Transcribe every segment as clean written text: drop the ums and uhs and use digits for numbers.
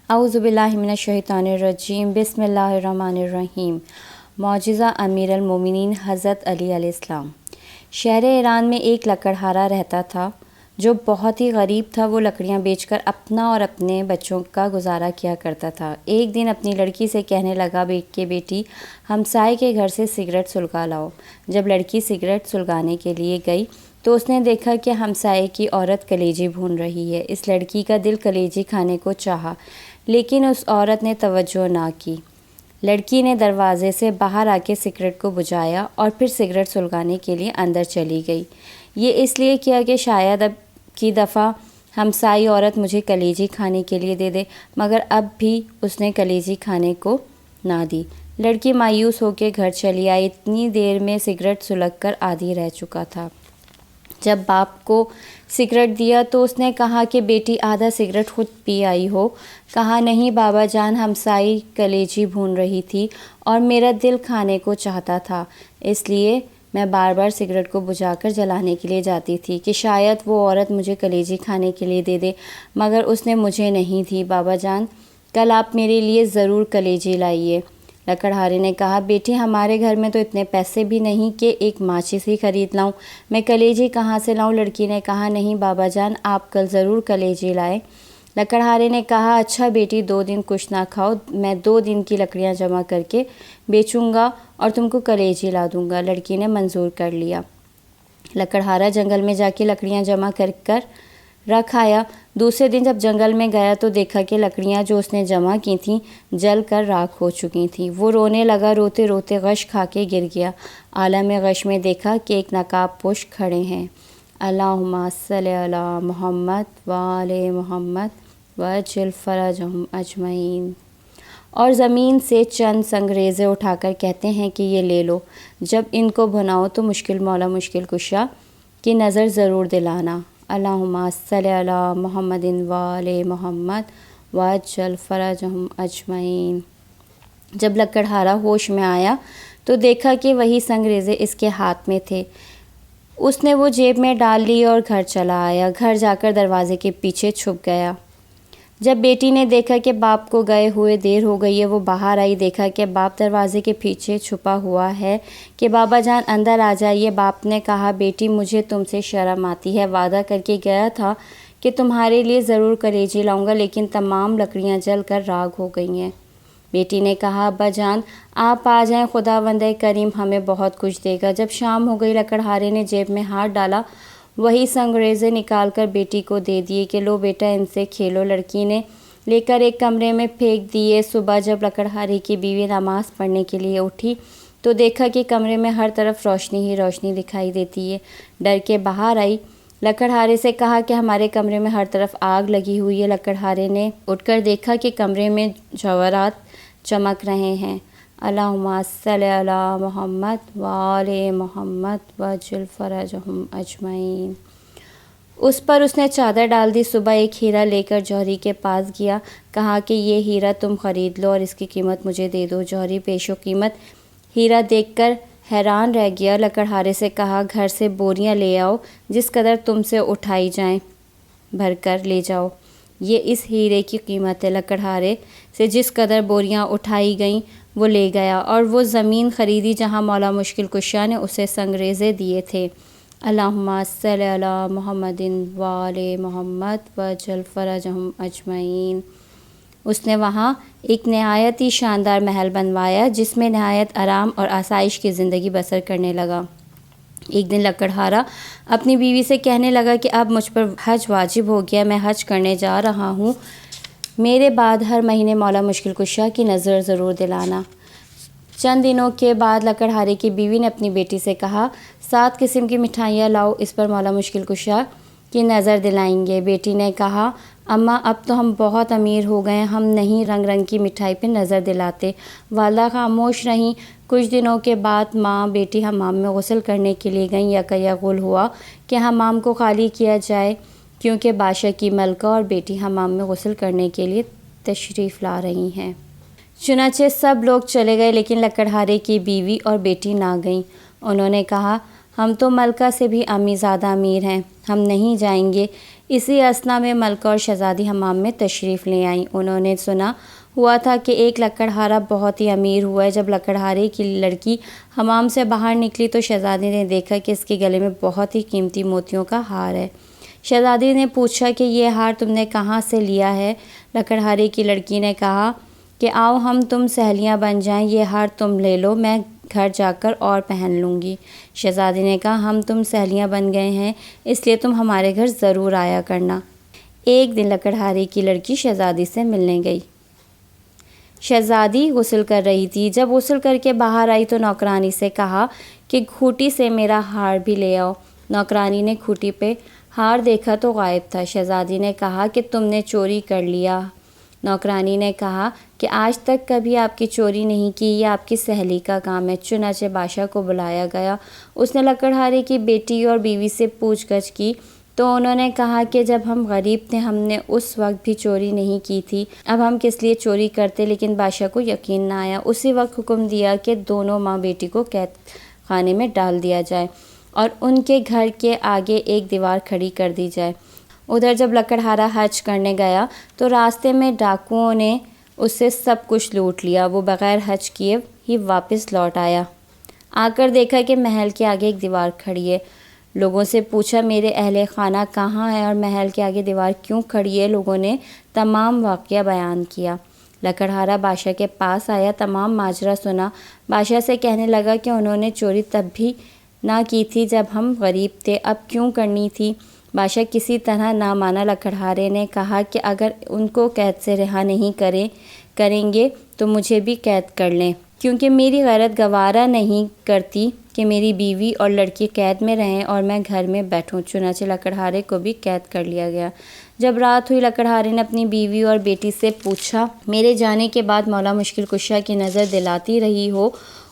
اعوذ باللہ من الشیطان الرجیم، بسم اللہ الرحمن الرحیم۔ معجزہ امیر المومنین حضرت علی علیہ السلام۔ شہر ایران میں ایک لکڑہارا رہتا تھا جو بہت ہی غریب تھا۔ وہ لکڑیاں بیچ کر اپنا اور اپنے بچوں کا گزارا کیا کرتا تھا۔ ایک دن اپنی لڑکی سے کہنے لگا کہ بیٹی ہمسائے کے گھر سے سگریٹ سلگا لاؤ۔ جب لڑکی سگریٹ سلگانے کے لیے گئی تو اس نے دیکھا کہ ہمسائے کی عورت کلیجی بھون رہی ہے۔ اس لڑکی کا دل کلیجی کھانے کو چاہا، لیکن اس عورت نے توجہ نہ کی۔ لڑکی نے دروازے سے باہر آ کے سگریٹ کو بجھایا اور پھر سگریٹ سلگانے کے لیے اندر چلی گئی۔ یہ اس لیے کیا کہ شاید اب کی دفعہ ہمسائی عورت مجھے کلیجی کھانے کے لیے دے دے، مگر اب بھی اس نے کلیجی کھانے کو نہ دی۔ لڑکی مایوس ہو کے گھر چلی آئی۔ اتنی دیر میں سگریٹ سلگ کر آدھی رہ چکا تھا۔ جب باپ کو سگریٹ دیا تو اس نے کہا کہ بیٹی آدھا سگریٹ خود پی آئی ہو۔ کہا نہیں بابا جان، ہمسائی کلیجی بھون رہی تھی اور میرا دل کھانے کو چاہتا تھا، اس لیے میں بار بار سگریٹ کو بجھا کر جلانے کے لیے جاتی تھی کہ شاید وہ عورت مجھے کلیجی کھانے کے لیے دے دے، مگر اس نے مجھے نہیں دی۔ بابا جان، کل آپ میرے لیے ضرور کلیجی لائیے۔ لکڑہارے نے کہا بیٹی ہمارے گھر میں تو اتنے پیسے بھی نہیں کہ ایک ماچس ہی خرید لاؤں، میں کلیجی کہاں سے لاؤں؟ لڑکی نے کہا نہیں بابا جان، آپ کل ضرور کلیجی لائیں۔ لکڑہارے نے کہا اچھا بیٹی، 2 دن کچھ نہ کھاؤ، میں 2 دن کی لکڑیاں جمع کر کے بیچوں گا اور تم کو کلیجی لا دوں گا۔ لڑکی نے منظور کر لیا۔ لکڑہارا جنگل میں جا کے لکڑیاں جمع کر رکھ آیا۔ دوسرے دن جب جنگل میں گیا تو دیکھا کہ لکڑیاں جو اس نے جمع کی تھیں جل کر راکھ ہو چکی تھیں۔ وہ رونے لگا، روتے روتے غش کھا کے گر گیا۔ عالم غش میں دیکھا کہ ایک نقاب پوش کھڑے ہیں۔ اللہم صلی علی محمد وآل محمد وعجل فرجہم اجمعین۔ اور زمین سے چند سنگریزے اٹھا کر کہتے ہیں کہ یہ لے لو، جب ان کو بھناؤ تو مشکل مولا مشکل کشا کی نظر ضرور دلانا۔ اللہم صلی علی محمد وآل محمد وعجل فرجہم اجمعین۔ جب لکڑہارا ہوش میں آیا تو دیکھا کہ وہی سنگریزے اس کے ہاتھ میں تھے۔ اس نے وہ جیب میں ڈال لی اور گھر چلا آیا۔ گھر جا کر دروازے کے پیچھے چھپ گیا۔ جب بیٹی نے دیکھا کہ باپ کو گئے ہوئے دیر ہو گئی ہے، وہ باہر آئی، دیکھا کہ باپ دروازے کے پیچھے چھپا ہوا ہے کہ بابا جان اندر آ جائیے۔ باپ نے کہا بیٹی مجھے تم سے شرم آتی ہے، وعدہ کر کے گیا تھا کہ تمہارے لیے ضرور کلیجی لاؤں گا، لیکن تمام لکڑیاں جل کر راکھ ہو گئی ہیں۔ بیٹی نے کہا ابا جان آپ آ جائیں، خداوند کریم ہمیں بہت کچھ دے گا۔ جب شام ہو گئی لکڑہارے نے جیب میں ہاتھ ڈالا، وہی سنگریزے نکال کر بیٹی کو دے دیے کہ لو بیٹا ان سے کھیلو۔ لڑکی نے لے کر ایک کمرے میں پھینک دیے۔ صبح جب لکڑہارے کی بیوی نماز پڑھنے کے لیے اٹھی تو دیکھا کہ کمرے میں ہر طرف روشنی ہی روشنی دکھائی دیتی ہے۔ ڈر کے باہر آئی، لکڑہارے سے کہا کہ ہمارے کمرے میں ہر طرف آگ لگی ہوئی ہے۔ لکڑہارے نے اٹھ کر دیکھا کہ کمرے میں جواہرات چمک رہے ہیں۔ اللہم صلی علی محمد وآل محمد وعجل فرجہم اجمعین۔ اس پر اس نے چادر ڈال دی۔ صبح ایک ہیرا لے کر جوہری کے پاس گیا، کہا کہ یہ ہیرا تم خرید لو اور اس کی قیمت مجھے دے دو۔ جوہری پیش و قیمت ہیرا دیکھ کر حیران رہ گیا۔ لکڑہارے سے کہا گھر سے بوریاں لے آؤ، جس قدر تم سے اٹھائی جائیں بھر کر لے جاؤ، یہ اس ہیرے کی قیمت ہے۔ لکڑہارے سے جس قدر بوریاں اٹھائی گئیں وہ لے گیا اور وہ زمین خریدی جہاں مولا مشکل کشا نے اسے سنگریزے دیے تھے۔ اللہم صلی علی محمد وآل محمد وعجل فرجہم اجمعین۔ اس نے وہاں ایک نہایت ہی شاندار محل بنوایا جس میں نہایت آرام اور آسائش کی زندگی بسر کرنے لگا۔ ایک دن لکڑہارا اپنی بیوی سے کہنے لگا کہ اب مجھ پر حج واجب ہو گیا، میں حج کرنے جا رہا ہوں، میرے بعد ہر مہینے مولا مشکل کشا کی نظر ضرور دلانا۔ چند دنوں کے بعد لکڑہارے کی بیوی نے اپنی بیٹی سے کہا 7 قسم کی مٹھائیاں لاؤ، اس پر مولا مشکل کشا کی نظر دلائیں گے۔ بیٹی نے کہا اماں اب تو ہم بہت امیر ہو گئے، ہم نہیں رنگ رنگ کی مٹھائی پہ نظر دلاتے۔ والدہ خاموش رہیں۔ کچھ دنوں کے بعد ماں بیٹی حمام میں غسل کرنے کے لیے گئیں۔ یکایک ہوا کہ حمام کو خالی کیا جائے کیونکہ بادشاہ کی ملکہ اور بیٹی حمام میں غسل کرنے کے لیے تشریف لا رہی ہیں۔ چنانچہ سب لوگ چلے گئے، لیکن لکڑہارے کی بیوی اور بیٹی نہ گئیں۔ انہوں نے کہا ہم تو ملکہ سے بھی امی زیادہ امیر ہیں، ہم نہیں جائیں گے۔ اسی اثنا میں ملکہ اور شہزادی حمام میں تشریف لے آئیں۔ انہوں نے سنا ہوا تھا کہ ایک لکڑہارا بہت ہی امیر ہوا ہے۔ جب لکڑہارے کی لڑکی حمام سے باہر نکلی تو شہزادی نے دیکھا کہ اس کے گلے میں بہت ہی قیمتی موتیوں کا ہار ہے۔ شہزادی نے پوچھا کہ یہ ہار تم نے کہاں سے لیا ہے؟ لکڑہارے کی لڑکی نے کہا کہ آؤ ہم تم سہیلیاں بن جائیں، یہ ہار تم لے لو، میں گھر جا کر اور پہن لوں گی۔ شہزادی نے کہا ہم تم سہیلیاں بن گئے ہیں اس لیے تم ہمارے گھر ضرور آیا کرنا۔ ایک دن لکڑہارے کی لڑکی شہزادی سے ملنے گئی۔ شہزادی غسل کر رہی تھی۔ جب غسل کر کے باہر آئی تو نوکرانی سے کہا کہ کھوٹی سے میرا ہار بھی لے آؤ۔ نوکرانی نے کھوٹی پہ ہار دیکھا تو غائب تھا۔ شہزادی نے کہا کہ تم نے چوری کر لیا۔ نوکرانی نے کہا کہ آج تک کبھی آپ کی چوری نہیں کی، یہ آپ کی سہیلی کا کام ہے۔ چنانچہ بادشاہ کو بلایا گیا۔ اس نے لکڑہارے کی بیٹی اور بیوی سے پوچھ گچھ کی تو انہوں نے کہا کہ جب ہم غریب تھے ہم نے اس وقت بھی چوری نہیں کی تھی، اب ہم کس لیے چوری کرتے؟ لیکن بادشاہ کو یقین نہ آیا۔ اسی وقت حکم دیا کہ دونوں ماں بیٹی کو قید خانے میں ڈال دیا جائے اور ان کے گھر کے آگے ایک دیوار کھڑی کر دی جائے۔ ادھر جب لکڑہارا حج کرنے گیا تو راستے میں ڈاکوؤں نے اس سے سب کچھ لوٹ لیا۔ وہ بغیر حج کیے ہی واپس لوٹ آیا۔ آ کر دیکھا کہ محل کے آگے ایک دیوار کھڑی ہے۔ لوگوں سے پوچھا میرے اہل خانہ کہاں ہے اور محل کے آگے دیوار کیوں کھڑی ہے؟ لوگوں نے تمام واقعہ بیان کیا۔ لکڑہارا بادشاہ کے پاس آیا، تمام ماجرا سنا۔ بادشاہ سے کہنے لگا کہ انہوں نے چوری تب بھی نہ کی تھی جب ہم غریب تھے، اب کیوں کرنی تھی؟ بادشاہ کسی طرح نہ مانا۔ لکڑہارے نے کہا کہ اگر ان کو قید سے رہا نہیں کریں گے تو مجھے بھی قید کر لیں، کیونکہ میری غیرت گوارا نہیں کرتی کہ میری بیوی اور لڑکی قید میں رہیں اور میں گھر میں بیٹھوں۔ چنانچہ لکڑہارے کو بھی قید کر لیا گیا۔ جب رات ہوئی لکڑہارے نے اپنی بیوی اور بیٹی سے پوچھا میرے جانے کے بعد مولا مشکل کشا کی نظر دلاتی رہی ہو؟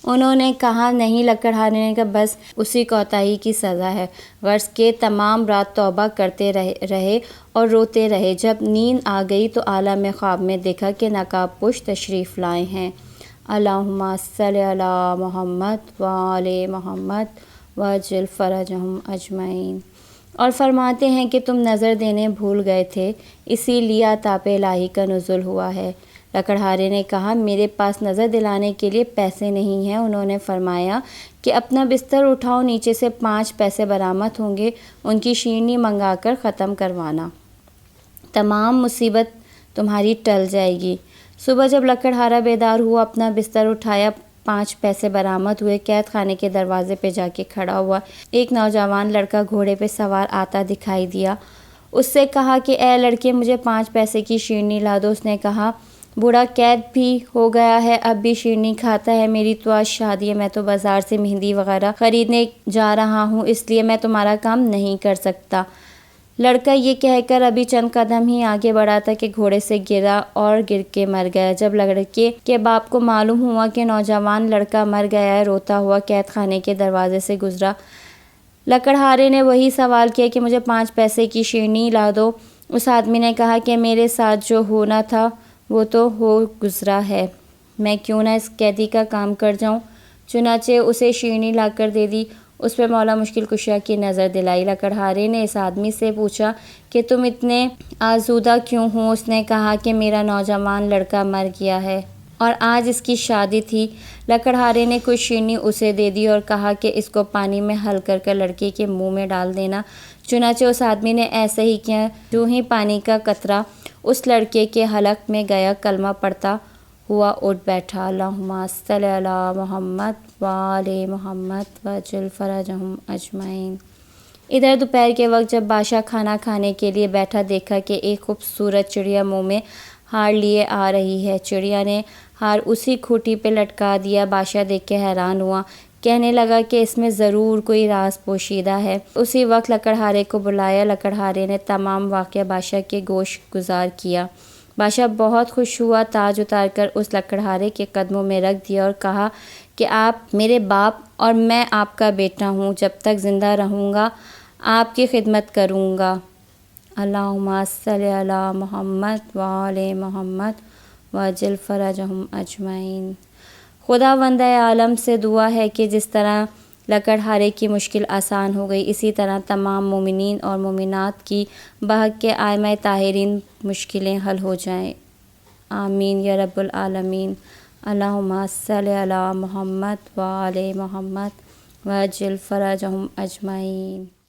انہوں نے کہا نہیں۔ لکڑہارے نے کہا بس اسی کوتاہی کی سزا ہے۔ غرض کے تمام رات توبہ کرتے رہے اور روتے رہے۔ جب نیند آ گئی تو عالم خواب میں دیکھا کہ نقاب پوش تشریف لائے ہیں۔ اللہم صلی علی محمد وآل محمد وعجل فرجہم اجمعین، اور فرماتے ہیں کہ تم نظر دینے بھول گئے تھے، اسی لیے عطاب الہی کا نزول ہوا ہے۔ لکڑہارے نے کہا میرے پاس نظر دلانے کے لیے پیسے نہیں ہیں۔ انہوں نے فرمایا کہ اپنا بستر اٹھاؤ، نیچے سے 5 پیسے برآمد ہوں گے، ان کی شیرنی منگا کر ختم کروانا، تمام مصیبت تمہاری ٹل جائے گی۔ صبح جب لکڑہارا بیدار ہوا، اپنا بستر اٹھایا، 5 پیسے برآمد ہوئے، قید خانے کے دروازے پہ جا کے کھڑا ہوا۔ ایک نوجوان لڑکا گھوڑے پہ سوار آتا دکھائی دیا۔ اس سے کہا کہ اے لڑکے مجھے 5 پیسے کی شیرنی لا دو۔ اس نے کہا بوڑھا قید بھی ہو گیا ہے، اب بھی شیرنی کھاتا ہے، میری تو آج شادی ہے، میں تو بازار سے مہندی وغیرہ خریدنے جا رہا ہوں، اس لیے میں تمہارا کام نہیں کر سکتا۔ لڑکا یہ کہہ کر ابھی چند قدم ہی آگے بڑھا تھا کہ گھوڑے سے گرا اور گر کے مر گیا۔ جب لڑکے کے باپ کو معلوم ہوا کہ نوجوان لڑکا مر گیا ہے، روتا ہوا قید خانے کے دروازے سے گزرا۔ لکڑہارے نے وہی سوال کیا کہ مجھے 5 پیسے کی شیرنی لا دو۔ اس آدمی نے کہا کہ میرے ساتھ جو ہونا تھا وہ تو ہو گزرا ہے، میں کیوں نہ اس قیدی کا کام کر جاؤں؟ چنانچہ اسے شیرنی لا کر دے دی۔ اس پہ مولا مشکل کشا کی نظر دلائی۔ لکڑہارے نے اس آدمی سے پوچھا کہ تم اتنے آزودہ کیوں ہو؟ اس نے کہا کہ میرا نوجوان لڑکا مر گیا ہے اور آج اس کی شادی تھی۔ لکڑہارے نے کچھ شیرنی اسے دے دی اور کہا کہ اس کو پانی میں حل کر کر لڑکے کے منہ میں ڈال دینا۔ چنانچہ اس آدمی نے ایسا ہی کیا۔ جو ہی پانی کا قطرہ اس لڑکے کے حلق میں گیا، کلمہ پڑھتا ہوا اٹھ بیٹھا۔ اللہم صلی علی محمد وآل محمد وعجل فرجہم اجمعین۔ ادھر دوپہر کے وقت جب بادشاہ کھانا کھانے کے لیے بیٹھا، دیکھا کہ ایک خوبصورت چڑیا منہ میں ہار لیے آ رہی ہے۔ چڑیا نے ہار اسی کھوٹی پہ لٹکا دیا۔ بادشاہ دیکھ کے حیران ہوا، کہنے لگا کہ اس میں ضرور کوئی راز پوشیدہ ہے۔ اسی وقت لکڑہارے کو بلایا۔ لکڑہارے نے تمام واقعہ بادشاہ کے گوش گزار کیا۔ بادشاہ بہت خوش ہوا، تاج اتار کر اس لکڑہارے کے قدموں میں رکھ دیا اور کہا کہ آپ میرے باپ اور میں آپ کا بیٹا ہوں، جب تک زندہ رہوں گا آپ کی خدمت کروں گا۔ اللہم صلی علی محمد وآل محمد وعجل فرجہم اجمعین۔ خداوند عالم سے دعا ہے کہ جس طرح لکڑہارے کی مشکل آسان ہو گئی۔ اسی طرح تمام مومنین اور مومنات کی بحق کے ائمہ طاہرین مشکلیں حل ہو جائیں۔ آمین یا رب العالمین۔ اللہم صلی علی محمد و آل محمد وعجل فرجہم اجمعین۔